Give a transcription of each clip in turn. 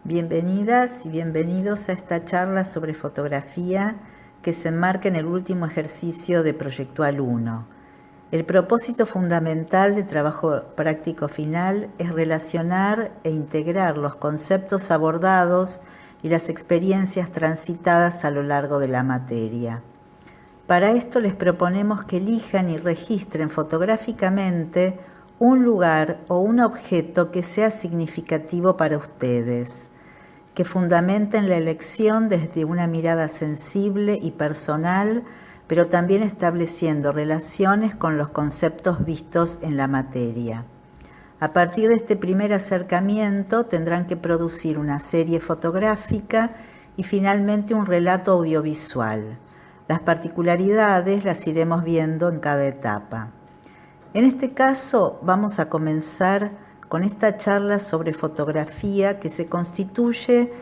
Bienvenidas y bienvenidos a esta charla sobre fotografía que se enmarca en el último ejercicio de Proyectual 1. El propósito fundamental de trabajo práctico final es relacionar e integrar los conceptos abordados y las experiencias transitadas a lo largo de la materia. Para esto les proponemos que elijan y registren fotográficamente un lugar o un objeto que sea significativo para ustedes, que fundamenten la elección desde una mirada sensible y personal, pero también estableciendo relaciones con los conceptos vistos en la materia. A partir de este primer acercamiento tendrán que producir una serie fotográfica y finalmente un relato audiovisual. Las particularidades las iremos viendo en cada etapa. En este caso vamos a comenzar con esta charla sobre fotografía que se constituye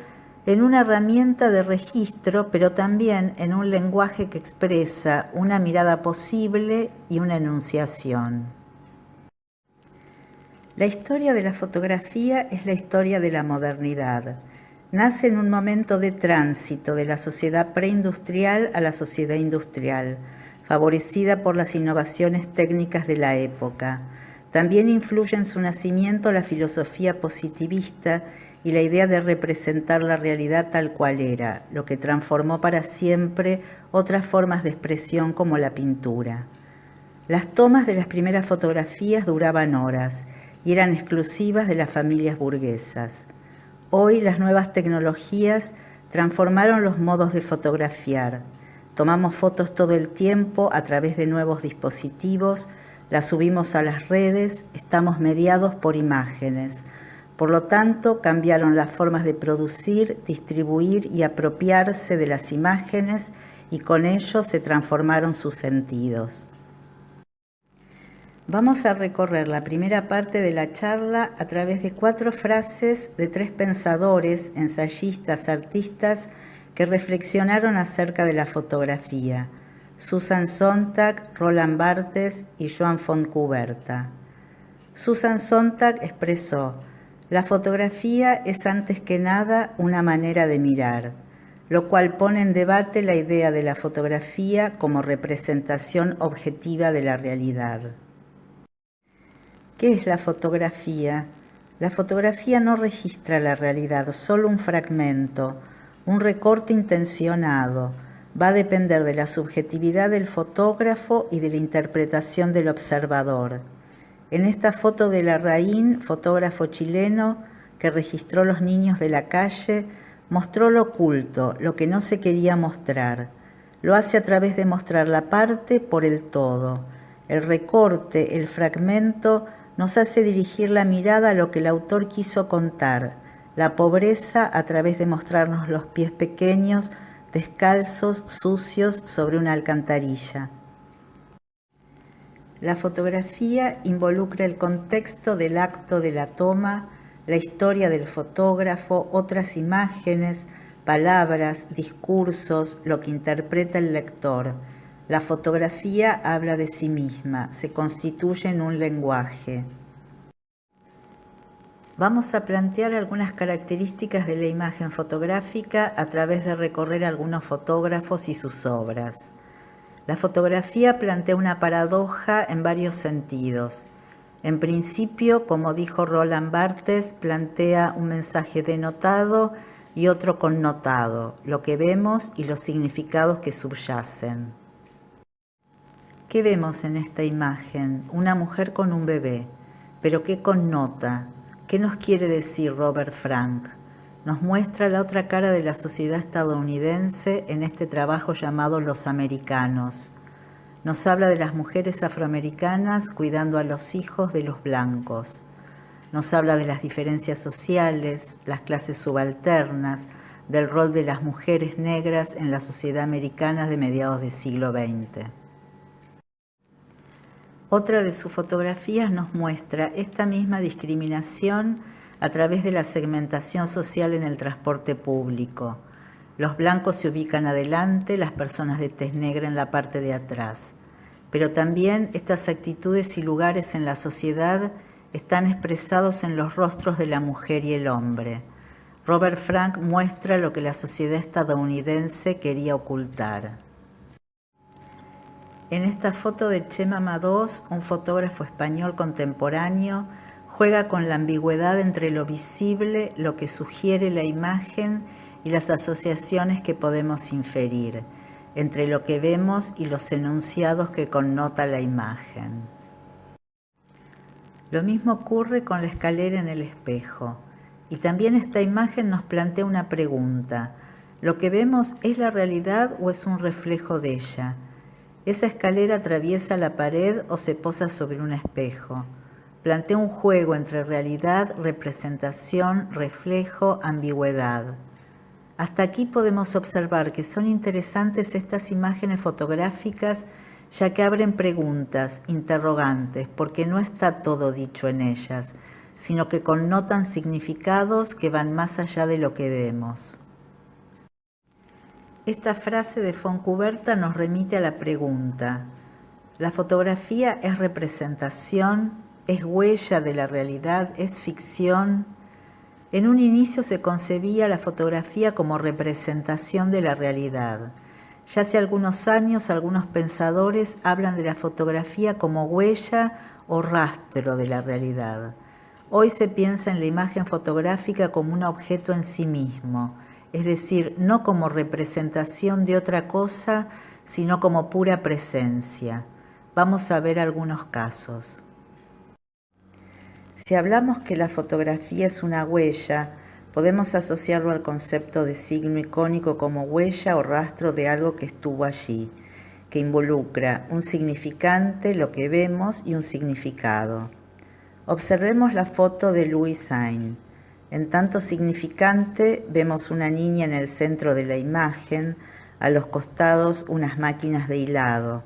en una herramienta de registro, pero también en un lenguaje que expresa una mirada posible y una enunciación. La historia de la fotografía es la historia de la modernidad. Nace en un momento de tránsito de la sociedad preindustrial a la sociedad industrial, favorecida por las innovaciones técnicas de la época. También influye en su nacimiento la filosofía positivista y la idea de representar la realidad tal cual era, lo que transformó para siempre otras formas de expresión como la pintura. Las tomas de las primeras fotografías duraban horas y eran exclusivas de las familias burguesas. Hoy las nuevas tecnologías transformaron los modos de fotografiar. Tomamos fotos todo el tiempo a través de nuevos dispositivos, las subimos a las redes, estamos mediados por imágenes. Por lo tanto, cambiaron las formas de producir, distribuir y apropiarse de las imágenes y con ello se transformaron sus sentidos. Vamos a recorrer la primera parte de la charla a través de 4 frases de 3 pensadores, ensayistas, artistas que reflexionaron acerca de la fotografía: Susan Sontag, Roland Barthes y Joan Fontcuberta. Susan Sontag expresó: la fotografía es antes que nada una manera de mirar, lo cual pone en debate la idea de la fotografía como representación objetiva de la realidad. ¿Qué es la fotografía? La fotografía no registra la realidad, solo un fragmento, un recorte intencionado. Va a depender de la subjetividad del fotógrafo y de la interpretación del observador. En esta foto de Larraín, fotógrafo chileno que registró los niños de la calle, mostró lo oculto, lo que no se quería mostrar. Lo hace a través de mostrar la parte por el todo. El recorte, el fragmento, nos hace dirigir la mirada a lo que el autor quiso contar, la pobreza a través de mostrarnos los pies pequeños, descalzos, sucios, sobre una alcantarilla. La fotografía involucra el contexto del acto de la toma, la historia del fotógrafo, otras imágenes, palabras, discursos, lo que interpreta el lector. La fotografía habla de sí misma, se constituye en un lenguaje. Vamos a plantear algunas características de la imagen fotográfica a través de recorrer algunos fotógrafos y sus obras. La fotografía plantea una paradoja en varios sentidos. En principio, como dijo Roland Barthes, plantea un mensaje denotado y otro connotado, lo que vemos y los significados que subyacen. ¿Qué vemos en esta imagen? Una mujer con un bebé. ¿Pero qué connota? ¿Qué nos quiere decir Robert Frank? Nos muestra la otra cara de la sociedad estadounidense en este trabajo llamado Los Americanos. Nos habla de las mujeres afroamericanas cuidando a los hijos de los blancos. Nos habla de las diferencias sociales, las clases subalternas, del rol de las mujeres negras en la sociedad americana de mediados del siglo XX. Otra de sus fotografías nos muestra esta misma discriminación a través de la segmentación social en el transporte público. Los blancos se ubican adelante, las personas de tez negra en la parte de atrás. Pero también estas actitudes y lugares en la sociedad están expresados en los rostros de la mujer y el hombre. Robert Frank muestra lo que la sociedad estadounidense quería ocultar. En esta foto de Chema Madós, un fotógrafo español contemporáneo, juega con la ambigüedad entre lo visible, lo que sugiere la imagen y las asociaciones que podemos inferir, entre lo que vemos y los enunciados que connota la imagen. Lo mismo ocurre con la escalera en el espejo. Y también esta imagen nos plantea una pregunta. ¿Lo que vemos es la realidad o es un reflejo de ella? ¿Esa escalera atraviesa la pared o se posa sobre un espejo? Plantea un juego entre realidad, representación, reflejo, ambigüedad. Hasta aquí podemos observar que son interesantes estas imágenes fotográficas, ya que abren preguntas, interrogantes, porque no está todo dicho en ellas, sino que connotan significados que van más allá de lo que vemos. Esta frase de Fontcuberta nos remite a la pregunta: ¿la fotografía es representación? ¿Es huella de la realidad? ¿Es ficción? En un inicio se concebía la fotografía como representación de la realidad. Ya hace algunos años algunos pensadores hablan de la fotografía como huella o rastro de la realidad. Hoy se piensa en la imagen fotográfica como un objeto en sí mismo, es decir, no como representación de otra cosa, sino como pura presencia. Vamos a ver algunos casos. Si hablamos que la fotografía es una huella, podemos asociarlo al concepto de signo icónico como huella o rastro de algo que estuvo allí, que involucra un significante, lo que vemos, y un significado. Observemos la foto de Louis Sain. En tanto significante, vemos una niña en el centro de la imagen, a los costados unas máquinas de hilado.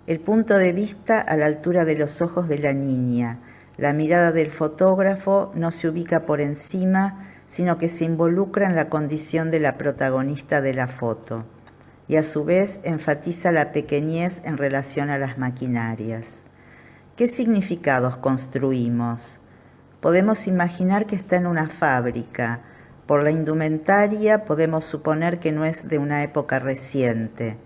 El punto de vista a la altura de los ojos de la niña. La mirada del fotógrafo no se ubica por encima, sino que se involucra en la condición de la protagonista de la foto, y a su vez enfatiza la pequeñez en relación a las maquinarias. ¿Qué significados construimos? Podemos imaginar que está en una fábrica. Por la indumentaria podemos suponer que no es de una época reciente.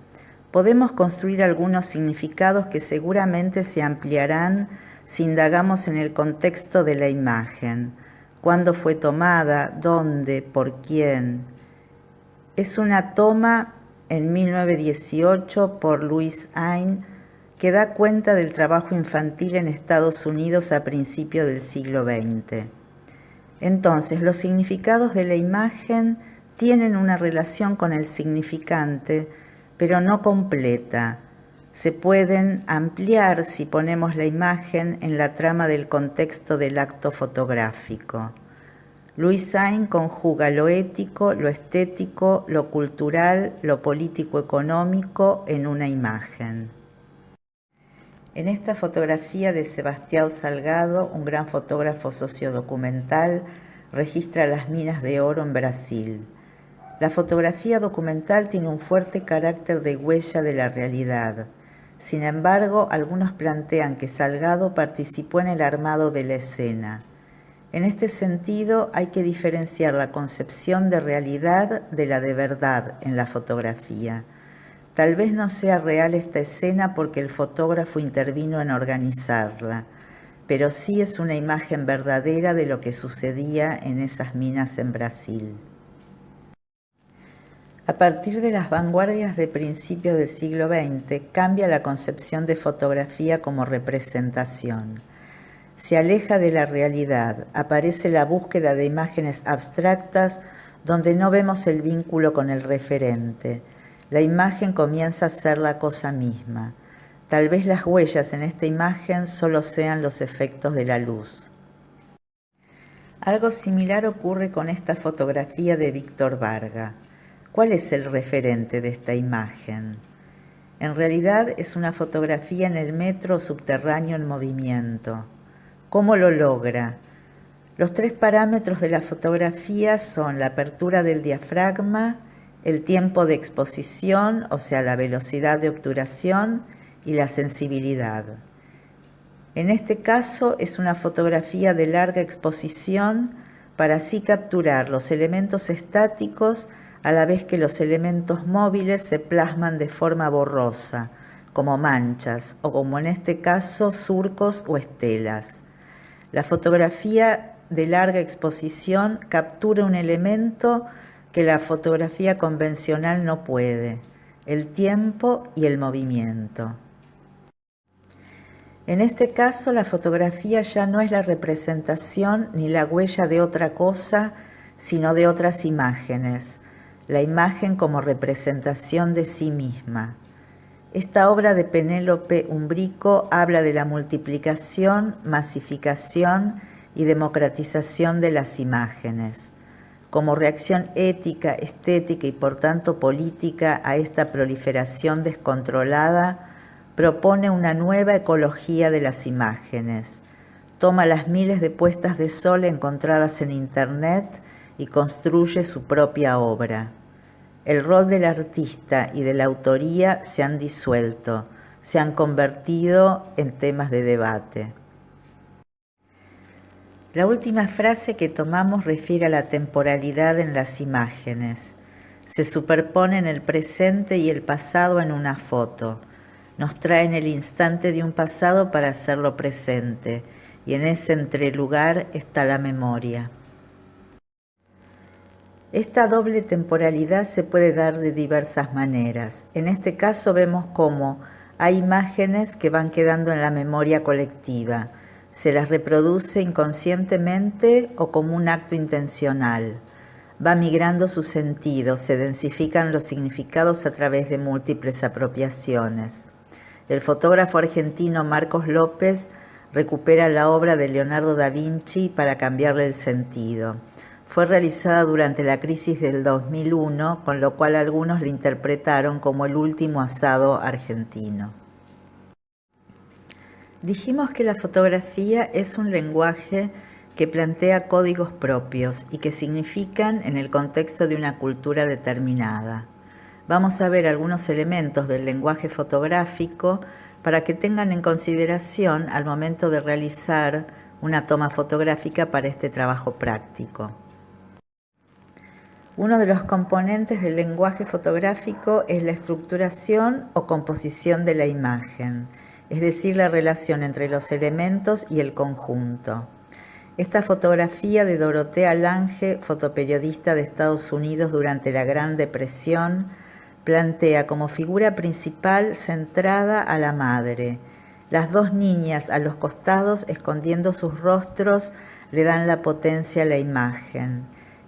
Podemos construir algunos significados que seguramente se ampliarán si indagamos en el contexto de la imagen. ¿Cuándo fue tomada? ¿Dónde? ¿Por quién? Es una toma en 1918 por Louis Sain que da cuenta del trabajo infantil en Estados Unidos a principios del siglo XX. Entonces, los significados de la imagen tienen una relación con el significante, pero no completa. Se pueden ampliar si ponemos la imagen en la trama del contexto del acto fotográfico. Louis Sain conjuga lo ético, lo estético, lo cultural, lo político-económico en una imagen. En esta fotografía de Sebastião Salgado, un gran fotógrafo sociodocumental, registra las minas de oro en Brasil. La fotografía documental tiene un fuerte carácter de huella de la realidad. Sin embargo, algunos plantean que Salgado participó en el armado de la escena. En este sentido, hay que diferenciar la concepción de realidad de la de verdad en la fotografía. Tal vez no sea real esta escena porque el fotógrafo intervino en organizarla, pero sí es una imagen verdadera de lo que sucedía en esas minas en Brasil. A partir de las vanguardias de principios del siglo XX, cambia la concepción de fotografía como representación. Se aleja de la realidad, aparece la búsqueda de imágenes abstractas donde no vemos el vínculo con el referente. La imagen comienza a ser la cosa misma. Tal vez las huellas en esta imagen solo sean los efectos de la luz. Algo similar ocurre con esta fotografía de Víctor Varga. ¿Cuál es el referente de esta imagen? En realidad es una fotografía en el metro subterráneo en movimiento. ¿Cómo lo logra? Los tres parámetros de la fotografía son la apertura del diafragma, el tiempo de exposición, o sea, la velocidad de obturación, y la sensibilidad. En este caso es una fotografía de larga exposición para así capturar los elementos estáticos a la vez que los elementos móviles se plasman de forma borrosa, como manchas o, como en este caso, surcos o estelas. La fotografía de larga exposición captura un elemento que la fotografía convencional no puede: el tiempo y el movimiento. En este caso, la fotografía ya no es la representación ni la huella de otra cosa, sino de otras imágenes, la imagen como representación de sí misma. Esta obra de Penélope Umbrico habla de la multiplicación, masificación y democratización de las imágenes. Como reacción ética, estética y por tanto política a esta proliferación descontrolada, propone una nueva ecología de las imágenes. Toma las miles de puestas de sol encontradas en Internet y construye su propia obra. El rol del artista y de la autoría se han disuelto, se han convertido en temas de debate. La última frase que tomamos refiere a la temporalidad en las imágenes. Se superponen el presente y el pasado en una foto. Nos traen el instante de un pasado para hacerlo presente, y en ese entrelugar está la memoria. Esta doble temporalidad se puede dar de diversas maneras. En este caso vemos cómo hay imágenes que van quedando en la memoria colectiva. Se las reproduce inconscientemente o como un acto intencional. Va migrando su sentido, se densifican los significados a través de múltiples apropiaciones. El fotógrafo argentino Marcos López recupera la obra de Leonardo da Vinci para cambiarle el sentido. Fue realizada durante la crisis del 2001, con lo cual algunos la interpretaron como el último asado argentino. Dijimos que la fotografía es un lenguaje que plantea códigos propios y que significan en el contexto de una cultura determinada. Vamos a ver algunos elementos del lenguaje fotográfico para que tengan en consideración al momento de realizar una toma fotográfica para este trabajo práctico. Uno de los componentes del lenguaje fotográfico es la estructuración o composición de la imagen, es decir, la relación entre los elementos y el conjunto. Esta fotografía de Dorotea Lange, fotoperiodista de Estados Unidos durante la Gran Depresión, plantea como figura principal centrada a la madre. Las dos niñas a los costados, escondiendo sus rostros, le dan la potencia a la imagen.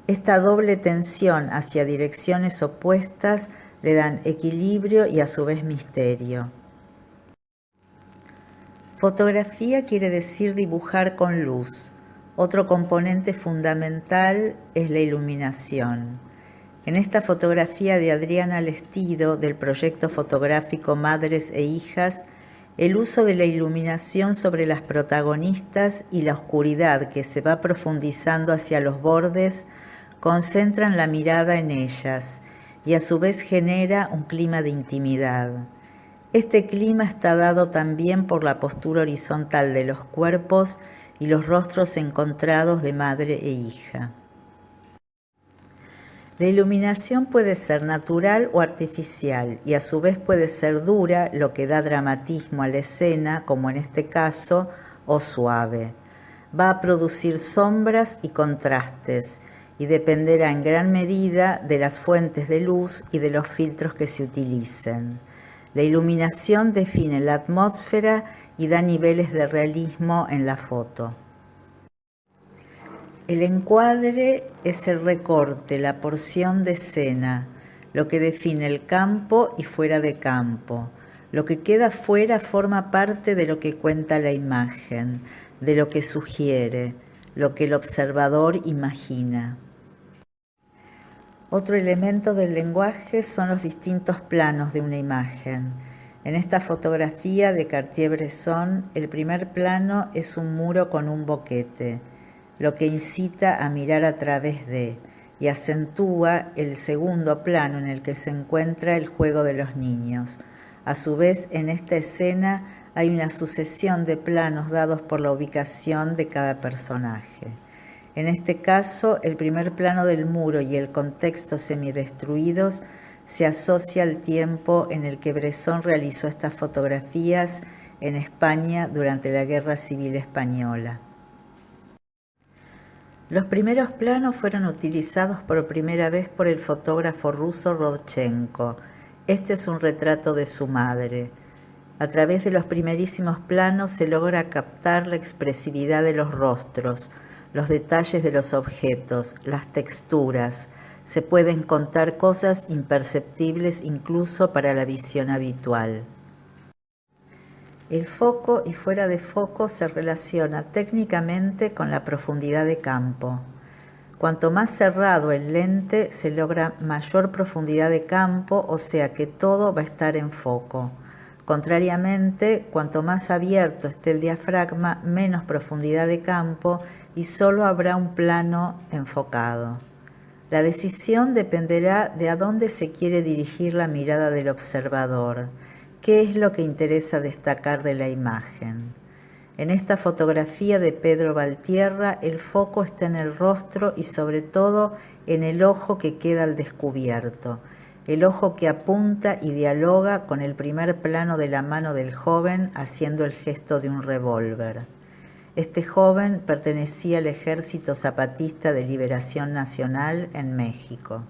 Esta doble tensión hacia direcciones opuestas le dan equilibrio y a su vez misterio. Fotografía quiere decir dibujar con luz. Otro componente fundamental es la iluminación. En esta fotografía de Adriana Lestido del proyecto fotográfico Madres e Hijas, el uso de la iluminación sobre las protagonistas y la oscuridad que se va profundizando hacia los bordes concentran la mirada en ellas y a su vez genera un clima de intimidad. Este clima está dado también por la postura horizontal de los cuerpos y los rostros encontrados de madre e hija. La iluminación puede ser natural o artificial y a su vez puede ser dura, lo que da dramatismo a la escena, como en este caso, o suave. Va a producir sombras y contrastes y dependerá en gran medida de las fuentes de luz y de los filtros que se utilicen. La iluminación define la atmósfera y da niveles de realismo en la foto. El encuadre es el recorte, la porción de escena, lo que define el campo y fuera de campo. Lo que queda fuera forma parte de lo que cuenta la imagen, de lo que sugiere, lo que el observador imagina. Otro elemento del lenguaje son los distintos planos de una imagen. En esta fotografía de Cartier-Bresson, el primer plano es un muro con un boquete, lo que incita a mirar a través de, y acentúa el segundo plano en el que se encuentra el juego de los niños. A su vez, en esta escena hay una sucesión de planos dados por la ubicación de cada personaje. En este caso, el primer plano del muro y el contexto semidestruidos se asocia al tiempo en el que Bresson realizó estas fotografías en España durante la Guerra Civil Española. Los primeros planos fueron utilizados por primera vez por el fotógrafo ruso Rodchenko. Este es un retrato de su madre. A través de los primerísimos planos se logra captar la expresividad de los rostros, los detalles de los objetos, las texturas. Se pueden contar cosas imperceptibles incluso para la visión habitual. El foco y fuera de foco se relaciona técnicamente con la profundidad de campo. Cuanto más cerrado el lente, se logra mayor profundidad de campo, o sea que todo va a estar en foco. Contrariamente, cuanto más abierto esté el diafragma, menos profundidad de campo y solo habrá un plano enfocado. La decisión dependerá de a dónde se quiere dirigir la mirada del observador. ¿Qué es lo que interesa destacar de la imagen? En esta fotografía de Pedro Valtierra, el foco está en el rostro y sobre todo en el ojo que queda al descubierto, el ojo que apunta y dialoga con el primer plano de la mano del joven haciendo el gesto de un revólver. Este joven pertenecía al Ejército Zapatista de Liberación Nacional en México.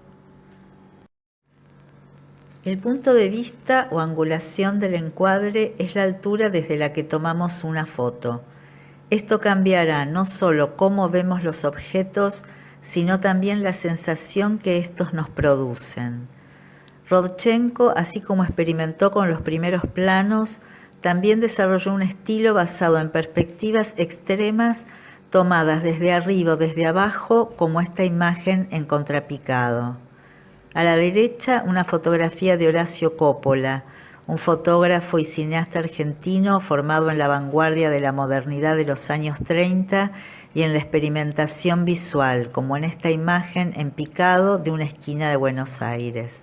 El punto de vista o angulación del encuadre es la altura desde la que tomamos una foto. Esto cambiará no solo cómo vemos los objetos, sino también la sensación que estos nos producen. Rodchenko, así como experimentó con los primeros planos, también desarrolló un estilo basado en perspectivas extremas tomadas desde arriba o desde abajo, como esta imagen en contrapicado. A la derecha, una fotografía de Horacio Coppola, un fotógrafo y cineasta argentino formado en la vanguardia de la modernidad de los años 30 y en la experimentación visual, como en esta imagen en picado de una esquina de Buenos Aires.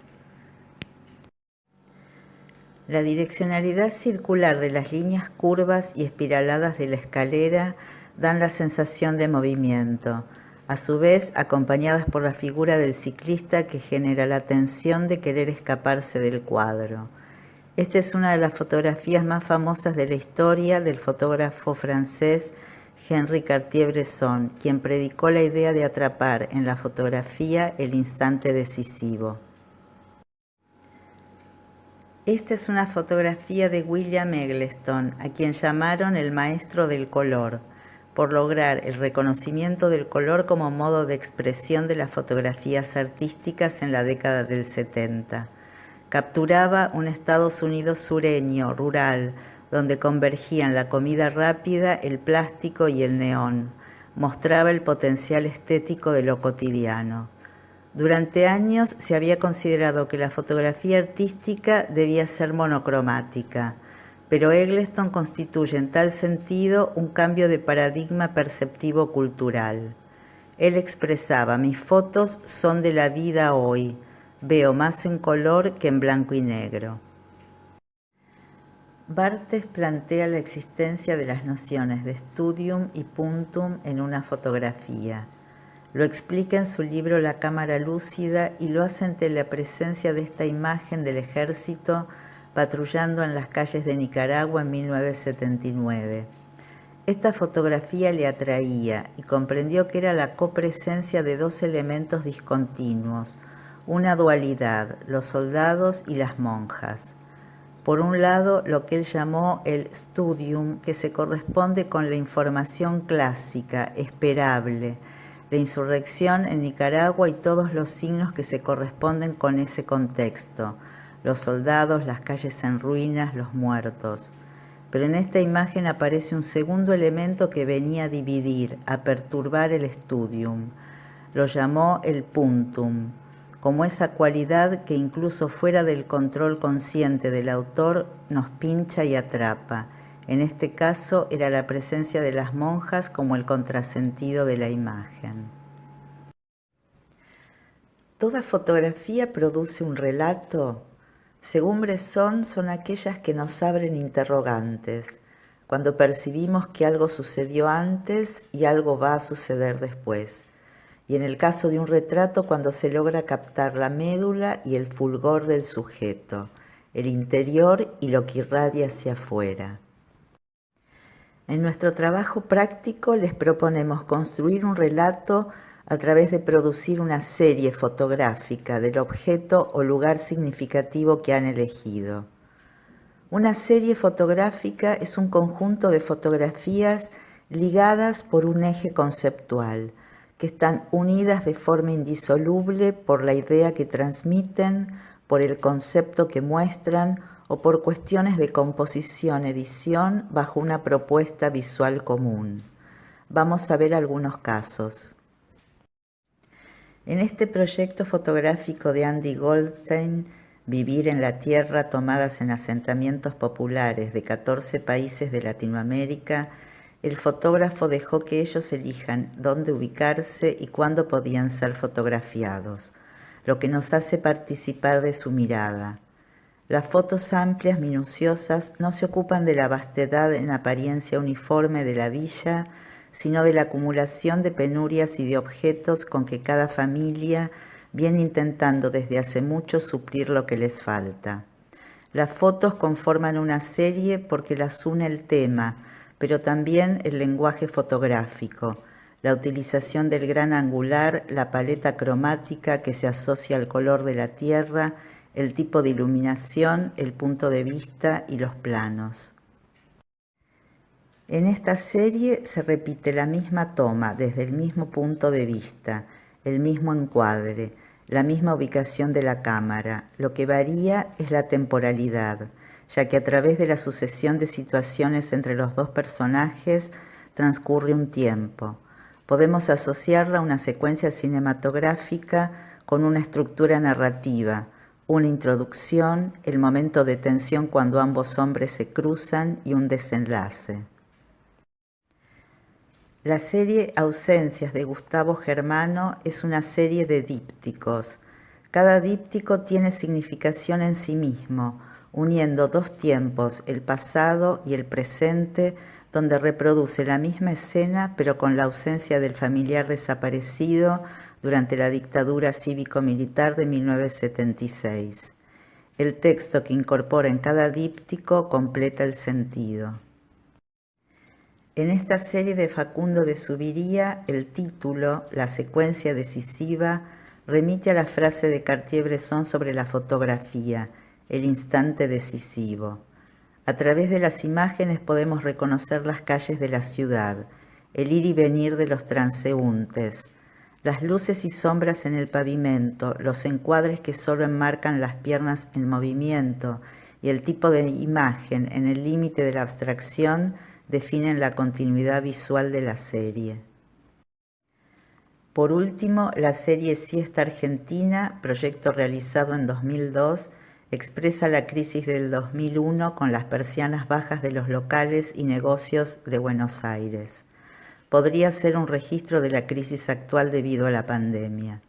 La direccionalidad circular de las líneas curvas y espiraladas de la escalera dan la sensación de movimiento, a su vez acompañadas por la figura del ciclista que genera la tensión de querer escaparse del cuadro. Esta es una de las fotografías más famosas de la historia del fotógrafo francés Henri Cartier-Bresson, quien predicó la idea de atrapar en la fotografía el instante decisivo. Esta es una fotografía de William Eggleston, a quien llamaron el maestro del color, por lograr el reconocimiento del color como modo de expresión de las fotografías artísticas en la década del 70. Capturaba un Estados Unidos sureño, rural, donde convergían la comida rápida, el plástico y el neón. Mostraba el potencial estético de lo cotidiano. Durante años se había considerado que la fotografía artística debía ser monocromática, pero Eggleston constituye en tal sentido un cambio de paradigma perceptivo cultural. Él expresaba: mis fotos son de la vida hoy, veo más en color que en blanco y negro. Barthes plantea la existencia de las nociones de studium y puntum en una fotografía. Lo explica en su libro La cámara lúcida y lo hace ante la presencia de esta imagen del ejército patrullando en las calles de Nicaragua en 1979. Esta fotografía le atraía y comprendió que era la copresencia de dos elementos discontinuos, una dualidad, los soldados y las monjas. Por un lado, lo que él llamó el studium, que se corresponde con la información clásica, esperable, la insurrección en Nicaragua y todos los signos que se corresponden con ese contexto, los soldados, las calles en ruinas, los muertos. Pero en esta imagen aparece un segundo elemento que venía a dividir, a perturbar el studium. Lo llamó el puntum, como esa cualidad que incluso fuera del control consciente del autor nos pincha y atrapa. En este caso era la presencia de las monjas como el contrasentido de la imagen. ¿Toda fotografía produce un relato? Según Bresson, son aquellas que nos abren interrogantes. cuando percibimos que algo sucedió antes y algo va a suceder después. Y en el caso de un retrato, cuando se logra captar la médula y el fulgor del sujeto, el interior y lo que irradia hacia afuera. En nuestro trabajo práctico les proponemos construir un relato a través de producir una serie fotográfica del objeto o lugar significativo que han elegido. Una serie fotográfica es un conjunto de fotografías ligadas por un eje conceptual, que están unidas de forma indisoluble por la idea que transmiten, por el concepto que muestran o por cuestiones de composición, edición bajo una propuesta visual común. Vamos a ver algunos casos. En este proyecto fotográfico de Andy Goldstein, Vivir en la Tierra tomadas en asentamientos populares de 14 países de Latinoamérica, el fotógrafo dejó que ellos elijan dónde ubicarse y cuándo podían ser fotografiados, lo que nos hace participar de su mirada. Las fotos amplias, minuciosas, no se ocupan de la vastedad en apariencia uniforme de la villa, sino de la acumulación de penurias y de objetos con que cada familia viene intentando desde hace mucho suplir lo que les falta. Las fotos conforman una serie porque las une el tema, pero también el lenguaje fotográfico, la utilización del gran angular, la paleta cromática que se asocia al color de la tierra, el tipo de iluminación, el punto de vista y los planos. En esta serie se repite la misma toma desde el mismo punto de vista, el mismo encuadre, la misma ubicación de la cámara. Lo que varía es la temporalidad, ya que a través de la sucesión de situaciones entre los dos personajes transcurre un tiempo. Podemos asociarla a una secuencia cinematográfica con una estructura narrativa, una introducción, el momento de tensión cuando ambos hombres se cruzan y un desenlace. La serie Ausencias de Gustavo Germano es una serie de dípticos. Cada díptico tiene significación en sí mismo, uniendo dos tiempos, el pasado y el presente, donde reproduce la misma escena pero con la ausencia del familiar desaparecido durante la dictadura cívico-militar de 1976. El texto que incorpora en cada díptico completa el sentido. En esta serie de Facundo de Zuviría, el título, la secuencia decisiva, remite a la frase de Cartier-Bresson sobre la fotografía, el instante decisivo. A través de las imágenes podemos reconocer las calles de la ciudad, el ir y venir de los transeúntes, las luces y sombras en el pavimento, los encuadres que solo enmarcan las piernas en movimiento y el tipo de imagen en el límite de la abstracción definen la continuidad visual de la serie. Por último, la serie Siesta Argentina, proyecto realizado en 2002, expresa la crisis del 2001 con las persianas bajas de los locales y negocios de Buenos Aires. Podría ser un registro de la crisis actual debido a la pandemia.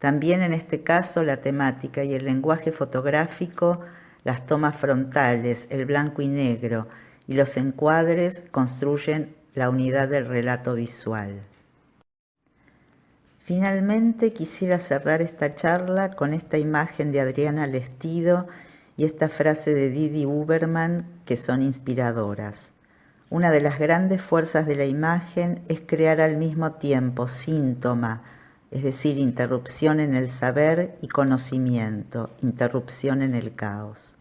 También en este caso la temática y el lenguaje fotográfico, las tomas frontales, el blanco y negro y los encuadres construyen la unidad del relato visual. Finalmente quisiera cerrar esta charla con esta imagen de Adriana Lestido y esta frase de Didi Huberman que son inspiradoras. Una de las grandes fuerzas de la imagen es crear al mismo tiempo síntoma, es decir, interrupción en el saber y conocimiento, interrupción en el caos.